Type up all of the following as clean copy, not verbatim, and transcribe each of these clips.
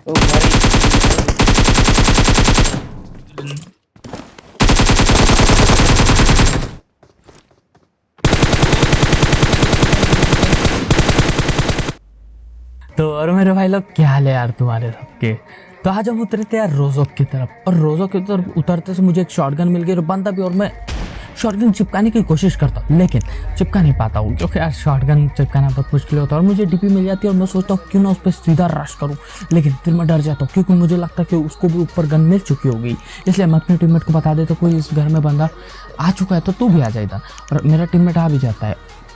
ओ भाई तो और मेरे भाई लोग, क्या हाल है यार तुम्हारे सबके। तो आज हम उतरे थे यार रोजोक की तरफ, और रोजोक की तरफ उतरते से मुझे एक शॉटगन मिल गई और बंदा भी, और मैं शॉटगन चिपकाने की कोशिश करता हूँ लेकिन चिपका नहीं पाता हूँ, क्योंकि यार शॉटगन चिपकाना बहुत मुश्किल होता है। और मुझे डीपी मिल जाती है और मैं सोचता हूँ क्यों ना उस पर सीधा रश करूँ, लेकिन फिर मैं डर जाता हूँ क्योंकि मुझे लगता है कि उसको भी ऊपर गन मिल चुकी होगी। इसलिए मैं अपने टीममेट को बता देता हूँ कोई इस घर में बंदा आ चुका है तो तू भी आ जाएगा। और मेरा टीममेट आ भी जाता है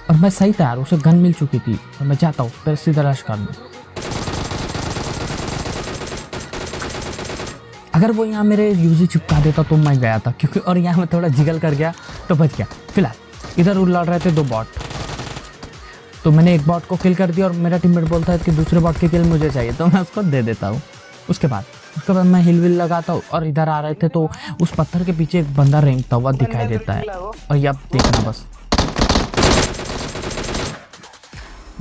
और मैं सही था यार, उसे गन मिल चुकी थी और मैं चाहता हूँ उस पर सीधा रश कर दूँ। अगर वो यहाँ मेरे यूजी चिपका देता तो मैं गया था, क्योंकि और यहाँ मैं थोड़ा जिगल कर गया तो बच गया। फिलहाल इधर लड़ रहे थे दो बॉट, तो मैंने एक बॉट को किल कर दिया और मेरा टीममेट बोलता है कि दूसरे बॉट की किल मुझे चाहिए, तो मैं उसको दे देता हूँ। उसके बाद मैं हिल विल लगाता हूँ और इधर आ रहे थे तो उस पत्थर के पीछे एक बंदा रेंगता हुआ दिखाई देता है। और ये अब देखना बस,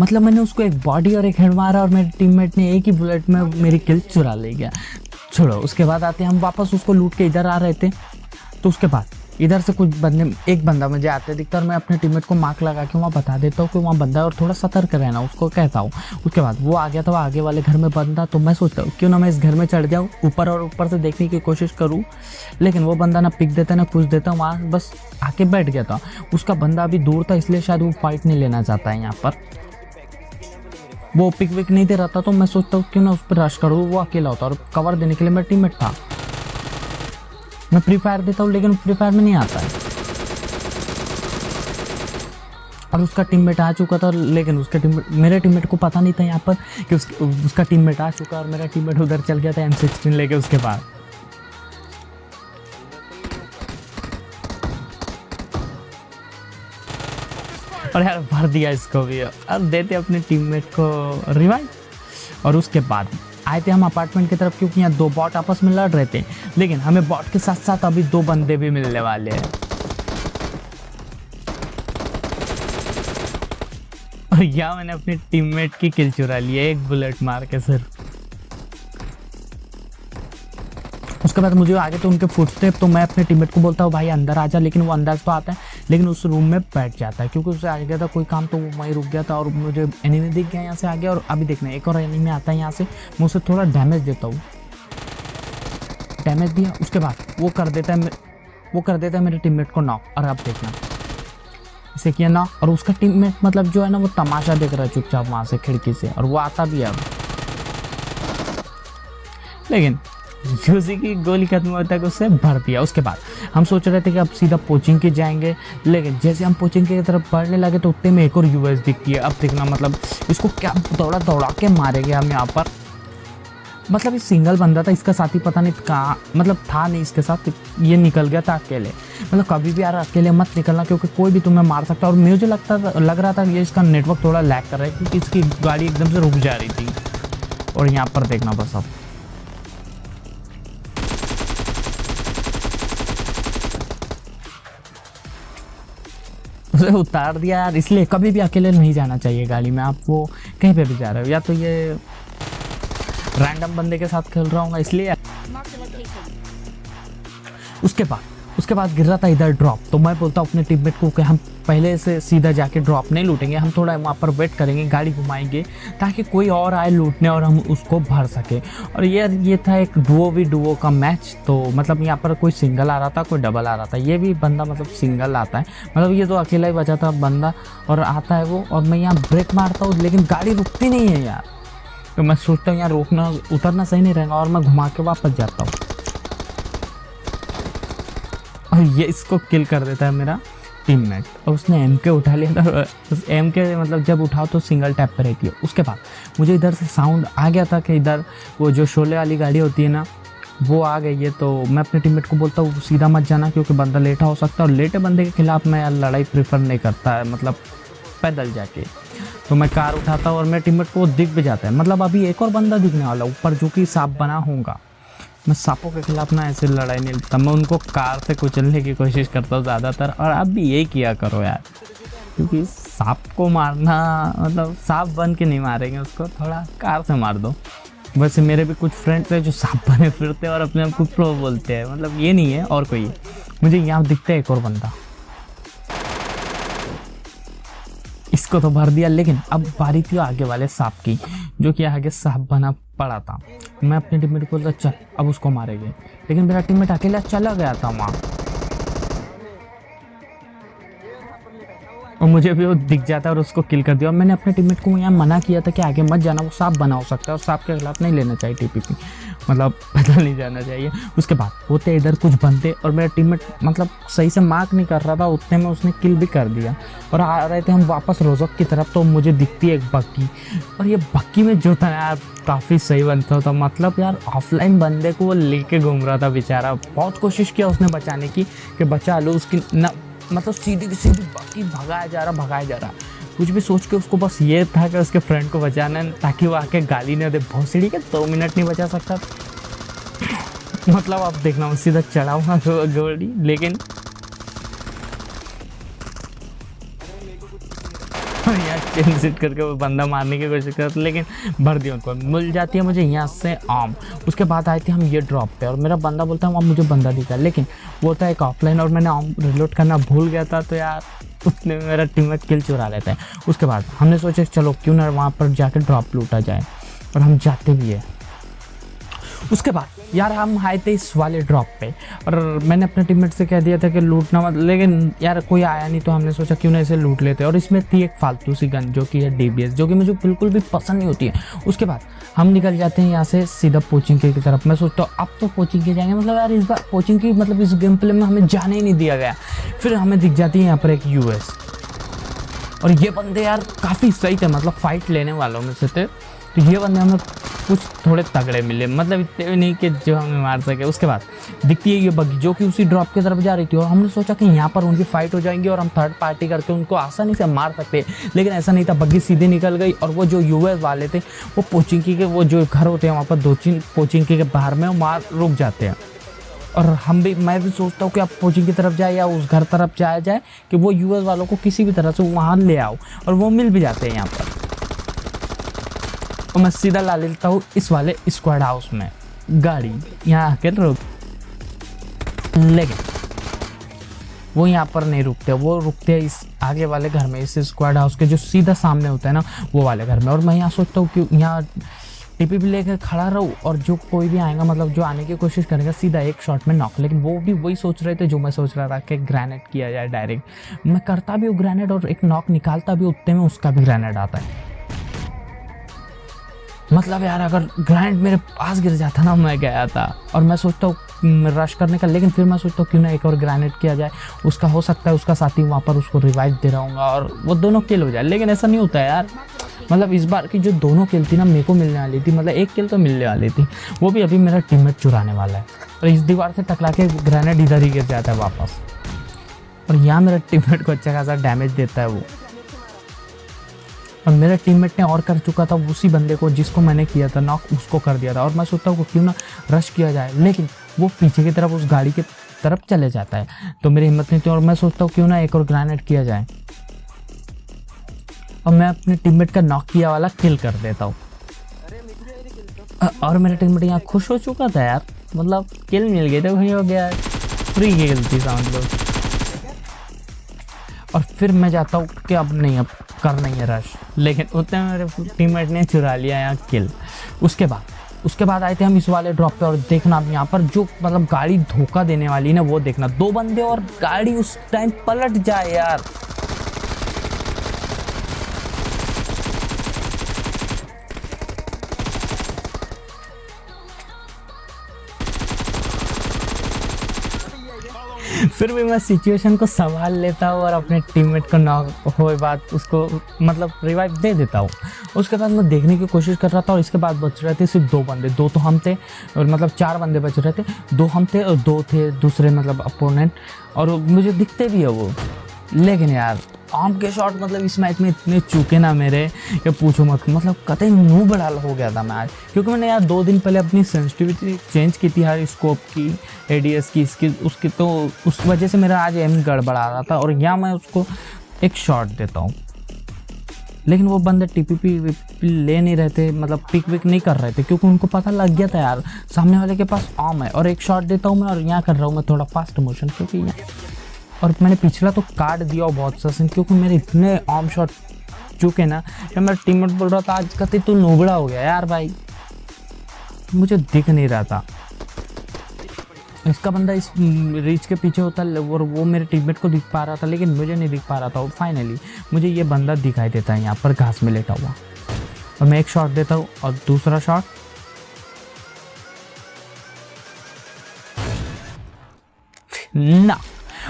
मतलब मैंने उसको एक बॉडी और एक हेड मारा और मेरे टीममेट ने एक ही बुलेट में मेरी किल चुरा ले गया। छोड़ो, उसके बाद आते हैं हम वापस उसको लूट के इधर आ रहे थे, तो उसके बाद इधर से कुछ बंदे, एक बंदा मुझे आते दिखता और मैं अपने टीममेट को मार्क लगा के वहाँ बता देता हूँ कि वहाँ बंदा है और थोड़ा सतर्क रहना उसको कहता हूँ। उसके बाद वो आ गया था, वो आगे वाले घर में बंदा, तो मैं सोचता हूँ क्यों ना मैं इस घर में चढ़ जाऊँ ऊपर और ऊपर से देखने की कोशिश करूँ, लेकिन वो बंदा ना पिक देता ना कुछ देता, वहाँ बस आके बैठ गया था। उसका बंदा अभी दूर था इसलिए शायद वो फाइट नहीं लेना चाहता है यहाँ पर, वो पिक विक नहीं दे रहा था, तो मैं सोचता हूँ क्यों ना उस पर रश करूँ। वो अकेला होता और कवर देने के लिए मेरा टीममेट था। मैं फ्री फायर देता हूँ लेकिन फ्री फायर में नहीं आता है, और उसका टीममेट आ चुका था, लेकिन उसका टीममेट, मेरे टीममेट को पता नहीं था यहाँ पर कि उसका टीममेट आ चुका और मेरा टीममेट उधर चल गया था M16 लेके उसके बाद। और यार भर दिया इसको भी, अब देते अपने टीममेट को रिवाइव। और उसके बाद आए थे हम अपार्टमेंट की तरफ, क्योंकि यहाँ दो बॉट आपस में लड़ रहे थे, लेकिन हमें बॉट के साथ साथ अभी दो बंदे भी मिलने वाले हैं। और यहाँ मैंने अपने टीममेट की किल चुरा ली है एक बुलेट मार के सिर्फ। उसके बाद मुझे आगे तो उनके फुटस्टेप, तो मैं अपने टीममेट को बोलता हूँ भाई अंदर आ जा, लेकिन वो अंदर तो आता है लेकिन उस रूम में बैठ जाता है, क्योंकि उससे आ गया था कोई काम तो वो वहीं रुक गया था। और मुझे एनिमी दिख गया यहाँ से आ गया, और अभी देखना एक और एनिमी आता है यहाँ से, मैं उसे थोड़ा डैमेज देता हूँ, डैमेज दिया। उसके बाद वो कर देता है मेरे टीममेट को नॉक। और अब देखना इसे किया ना, और उसका टीममेट मतलब जो है ना वो तमाशा देख रहा है चुपचाप वहाँ से खिड़की से, और वो आता भी है अब, लेकिन यूजी की गोली खत्म होता है उससे भर दिया। उसके बाद हम सोच रहे थे कि अब सीधा पोचिंग के जाएंगे, लेकिन जैसे हम पोचिंग की तरफ बढ़ने लगे तो उतने में एक और यूएस दिखती है। अब देखना, मतलब इसको क्या दौड़ा के मारेंगे हम यहाँ पर। मतलब ये सिंगल बंदा था, इसका साथी पता नहीं कहाँ, मतलब था नहीं इसके साथ, ये निकल गया था अकेले। मतलब कभी भी यार अकेले मत निकलना, क्योंकि कोई भी तुम्हें मार सकता है। और मुझे लग रहा था ये इसका नेटवर्क थोड़ा लैग कर रहा है, क्योंकि इसकी गाड़ी एकदम से रुक जा रही थी। और यहाँ पर देखना बस, अब उसे उतार दिया यार। इसलिए कभी भी अकेले नहीं जाना चाहिए गाड़ी में, आप वो कहीं पे भी जा रहे हो, या तो ये रैंडम बंदे के साथ खेल रहा हूँ इसलिए। उसके बाद गिर रहा था इधर ड्रॉप, तो मैं बोलता हूँ अपने टीममेट को कि हम पहले से सीधा जाके ड्रॉप नहीं लूटेंगे, हम थोड़ा वहाँ पर वेट करेंगे, गाड़ी घुमाएंगे ताकि कोई और आए लूटने और हम उसको भर सके। और ये था एक डुओ का मैच, तो मतलब यहाँ पर कोई सिंगल आ रहा था, कोई डबल आ रहा था। ये भी बंदा मतलब सिंगल आता है, मतलब ये तो अकेला ही बचा था बंदा, और आता है वो, और मैं यहाँ ब्रेक मारता हूँ लेकिन गाड़ी रुकती नहीं है यार। तो मैं सोचता हूँ यार उतरना सही नहीं रहेगा, और मैं घुमा के वापस जाता हूँ, और ये इसको किल कर देता है मेरा टीममेट। और उसने MK उठा लिया था, उस MK मतलब जब उठाओ तो सिंगल टैप पे रहती है। उसके बाद मुझे इधर से साउंड आ गया था कि इधर वो जो शोले वाली गाड़ी होती है ना वो आ गई है, तो मैं अपने टीममेट को बोलता हूँ सीधा मत जाना, क्योंकि बंदा लेटा हो सकता है, और लेटे बंदे के खिलाफ मैं लड़ाई प्रेफर नहीं करता है, मतलब पैदल जाके। तो मैं कार उठाता हूँ और मेरे टीममेट को वो दिख भी जाता है। मतलब अभी एक और बंदा दिखने वाला ऊपर जो कि सांप बना होगा। मैं सांपों के खिलाफ ना ऐसे लड़ाई नहीं लड़ता, मैं उनको कार से कुचलने की कोशिश करता हूँ ज़्यादातर। और आप भी यही किया करो यार, क्योंकि सांप को मारना मतलब सांप बन के नहीं मारेंगे उसको, थोड़ा कार से मार दो। वैसे मेरे भी कुछ फ्रेंड्स हैं जो सांप बने फिरते हैं और अपने आप को प्रो बोलते हैं, मतलब ये नहीं है और कोई है। मुझे यहाँ दिखता है एक और बंदा, इसको तो भर दिया। लेकिन अब बारी थी आगे वाले सांप की, जो कि आगे सांप बना पड़ा था। मैं अपने टीममेट को बोलता चल अब उसको मारेंगे, लेकिन मेरा टीममेट अकेला चला गया था वहाँ, और मुझे भी वो दिख जाता है और उसको किल कर दिया। और मैंने अपने टीममेट को यहाँ मना किया था कि आगे मत जाना, वो सांप बना हो सकता है और सांप के खिलाफ नहीं लेना चाहिए टीपीपी, मतलब पैदल नहीं जाना चाहिए। उसके बाद होते इधर कुछ बंदे और मेरा टीममेट मतलब सही से मार्क नहीं कर रहा था, उतने में उसने किल भी कर दिया। और आ रहे थे हम वापस रोजक की तरफ, तो मुझे दिखती है एक बग्गी, और ये बग्गी में जो था यार काफ़ी सही बनता था। मतलब यार ऑफलाइन बंदे को वो लेके घूम रहा था बेचारा, बहुत कोशिश किया उसने बचाने की कि बचा लो उसकी ना, मतलब सीधी की सीधी बाकी भगाया जा रहा कुछ भी सोच के उसको बस ये था कि उसके फ्रेंड को बचाना है ताकि वो आके गाली न दे। भोसड़ी के 2 मिनट नहीं बचा सकता मतलब आप देखना, मैं सीधा चढ़ाऊंगा गोली, लेकिन यहाँ चेन सिट करके वो बंदा मारने की कोशिश करता, लेकिन भर दिया उनको। मिल जाती है मुझे यहाँ से आम। उसके बाद आए थे हम ये ड्रॉप पे और मेरा बंदा बोलता है वहाँ मुझे बंदा दिखा, लेकिन वो था एक ऑफलाइन और मैंने आम रिलोड करना भूल गया था, तो यार उतने में मेरा टीममेट किल चुरा लेता है। उसके बाद हमने सोचा चलो क्यों ना वहाँ पर जाकर ड्रॉप लूटा जाए, और हम जाते भी है। उसके बाद यार हम आए थे इस वाले ड्रॉप पे और मैंने अपने टीममेट से कह दिया था कि लूटना मत, लेकिन यार कोई आया नहीं, तो हमने सोचा क्यों ना इसे लूट लेते। और इसमें थी एक फालतू सी गन जो कि है DBS, जो कि मुझे बिल्कुल भी पसंद नहीं होती है। उसके बाद हम निकल जाते हैं यहाँ से सीधा पोचिंग की तरफ। मैं सोचता हूँ अब तो पोचिंग के जाएंगे, मतलब यार इस बार पोचिंग की मतलब इस गेम प्ले में हमें जाने ही नहीं दिया गया। फिर हमें दिख जाती है यहाँ पर एक US, और ये बंदे यार काफ़ी सही थे, मतलब फाइट लेने वालों में से थे। तो ये बंदे हमें कुछ थोड़े तगड़े मिले, मतलब इतने भी नहीं कि जो हमें मार सके। उसके बाद दिखती है ये बग्गी जो कि उसी ड्रॉप की तरफ जा रही थी, और हमने सोचा कि यहाँ पर उनकी फाइट हो जाएंगी और हम थर्ड पार्टी करके उनको आसानी से मार सकते, लेकिन ऐसा नहीं था। बग्गी सीधे निकल गई और वो जो US वाले थे वो पोचिंकी के वो जो घर होते हैं वहाँ पर 2-3 पोचिंकी के बाहर में मार रुक जाते हैं। और मैं भी सोचता हूँ कि आप कोचिंग की तरफ जाए या उस घर तरफ जाया जाए कि वो US वालों को किसी भी तरह से वहाँ ले आओ, और वो मिल भी जाते हैं यहाँ पर। और मैं सीधा ला लेता हूँ इस वाले स्क्वाड हाउस में गाड़ी, यहाँ आके रुक, लेकिन वो यहाँ पर नहीं रुकते, वो रुकते हैं इस आगे वाले घर में, इस स्क्वाड हाउस के जो सीधा सामने होता है ना वो वाले घर में। और मैं यहाँ सोचता हूँ कि यहाँ टीपी लेकर खड़ा रहूँ और जो कोई भी आएगा मतलब जो आने की कोशिश करेगा सीधा एक शॉट में नॉक। लेकिन वो भी वही सोच रहे थे जो मैं सोच रहा था कि ग्रेनेड किया जाए डायरेक्ट। मैं करता भी हूँ ग्रेनेड और एक नॉक निकालता भी, उतने में उसका भी ग्रेनेड आता है। मतलब यार अगर ग्रेनेड मेरे पास गिर जाता ना मैं गया था। और मैं सोचता हूँ रश करने का, लेकिन फिर मैं सोचता हूँ क्यों ना एक और ग्रेनेड किया जाए, उसका हो सकता है उसका साथी वहाँ पर उसको रिवाइव दे रहा हूँगा और वो दोनों किल हो जाए। लेकिन ऐसा नहीं होता है यार, मतलब इस बार की जो दोनों किल थी ना मेरे को मिलने वाली थी, मतलब एक किल तो मिलने वाली थी, वो भी अभी मेरा टीममेट चुराने वाला है। और इस दीवार से टकरा के ग्रेनेड इधर ही गिर जाता है वापस, और यहाँ मेरा टीममेट को अच्छा खासा डैमेज देता है वो। और मेरे टीममेट ने और कर चुका था उसी बंदे को जिसको मैंने किया था नॉक, उसको कर दिया था। और मैं सोचता हूँ क्यों ना रश किया जाए, लेकिन वो पीछे की तरफ उस गाड़ी की तरफ चले जाता है, तो मेरी हिम्मत नहीं थी। और मैं सोचता हूँ क्यों ना एक और ग्रेनेड किया जाए, और मैं अपने टीममेट का नॉक किया वाला किल कर देता हूँ। और मेरा टीममेट यहाँ खुश हो चुका था यार, मतलब किल मिल गए थे, वही हो गया, फ्री किल थी समझ लो। और फिर मैं जाता हूँ कि अब नहीं, अब करना ही है रश, लेकिन उतने मेरे टीममेट ने चुरा लिया यहाँ किल। उसके बाद आए थे हम इस वाले ड्रॉप पे, और देखना अब यहाँ पर जो मतलब गाड़ी धोखा देने वाली ना वो देखना, 2 बंदे और गाड़ी उस टाइम पलट जाए यार। फिर भी मैं सिचुएशन को संभाल लेता हूँ और अपने टीममेट को नॉक होए बाद उसको मतलब रिवाइव दे देता हूँ। उसके बाद मैं देखने की कोशिश कर रहा था, और इसके बाद बच रहे थे सिर्फ 2 बंदे, 2 तो हम थे और मतलब 4 बंदे बच रहे थे, 2 हम थे और 2 थे दूसरे मतलब अपोनेंट, और मुझे दिखते भी है वो। लेकिन यार आर्म के शॉट मतलब इस मैच में इतने चूके ना मेरे कि पूछो मत, मतलब कतई मुंह बड़ा हो गया था मैच, क्योंकि मैंने यार 2 दिन पहले अपनी सेंसिटिविटी चेंज की थी हर स्कोप की, एडीएस की, इसकी उसकी, तो उस वजह से मेरा आज एम गड़बड़ा रहा था। और यहाँ मैं उसको एक शॉट देता हूँ, लेकिन वो बंदे टीपीपी ले नहीं रहे थे, मतलब पिक विक नहीं कर रहे थे, क्योंकि उनको पता लग गया था यार सामने वाले के पास आर्म है। और एक शॉट देता हूँ मैं, और यहाँ कर रहा हूँ मैं थोड़ा फास्ट मोशन, क्योंकि यहाँ और मैंने पिछला तो काट दिया बहुत सा सीन, क्योंकि मेरे इतने आर्म शॉट चुके ना, या मेरा टीममेट बोल रहा था आज कहते तू नोबड़ा हो गया यार भाई, मुझे दिख नहीं रहा था। इसका बंदा इस रीच के पीछे होता और वो मेरे टीममेट को दिख पा रहा था, लेकिन मुझे नहीं दिख पा रहा था। और फाइनली मुझे ये बंदा दिखाई देता है यहाँ पर घास में लेटा हुआ, और मैं एक शॉट देता हूँ और दूसरा शॉट ना,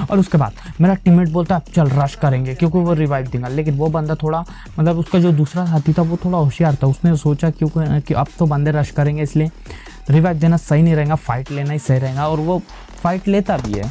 और उसके बाद मेरा टीममेट बोलता है अब चल रश करेंगे, क्योंकि वो रिवाइव देगा। लेकिन वो बंदा थोड़ा, मतलब उसका जो दूसरा साथी था वो थोड़ा होशियार था, उसने सोचा क्योंकि कि अब तो बंदे रश करेंगे, इसलिए रिवाइव देना सही नहीं रहेगा, फाइट लेना ही सही रहेगा। और वो फाइट लेता भी है।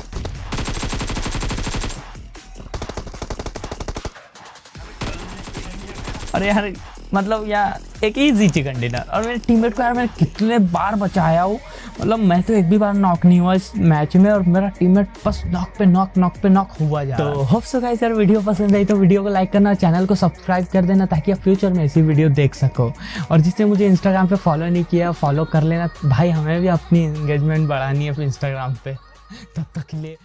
अरे यार मतलब यार एक इजी चिकन डिनर, और मेरे टीममेट को यार मैंने कितने बार बचाया हूँ, मतलब मैं तो एक भी बार नॉक नहीं हुआ इस मैच में, और मेरा टीममेट बस नॉक पे नॉक हुआ जा रहा है। तो होप सो गाइस यार वीडियो पसंद आई तो वीडियो को लाइक करना, चैनल को सब्सक्राइब कर देना, ताकि आप फ्यूचर में ऐसी वीडियो देख सको। और जिसने मुझे इंस्टाग्राम पे फॉलो नहीं किया फॉलो कर लेना भाई, हमें भी अपनी एंगेजमेंट बढ़ानी है इंस्टाग्राम पे। तब तक के लिए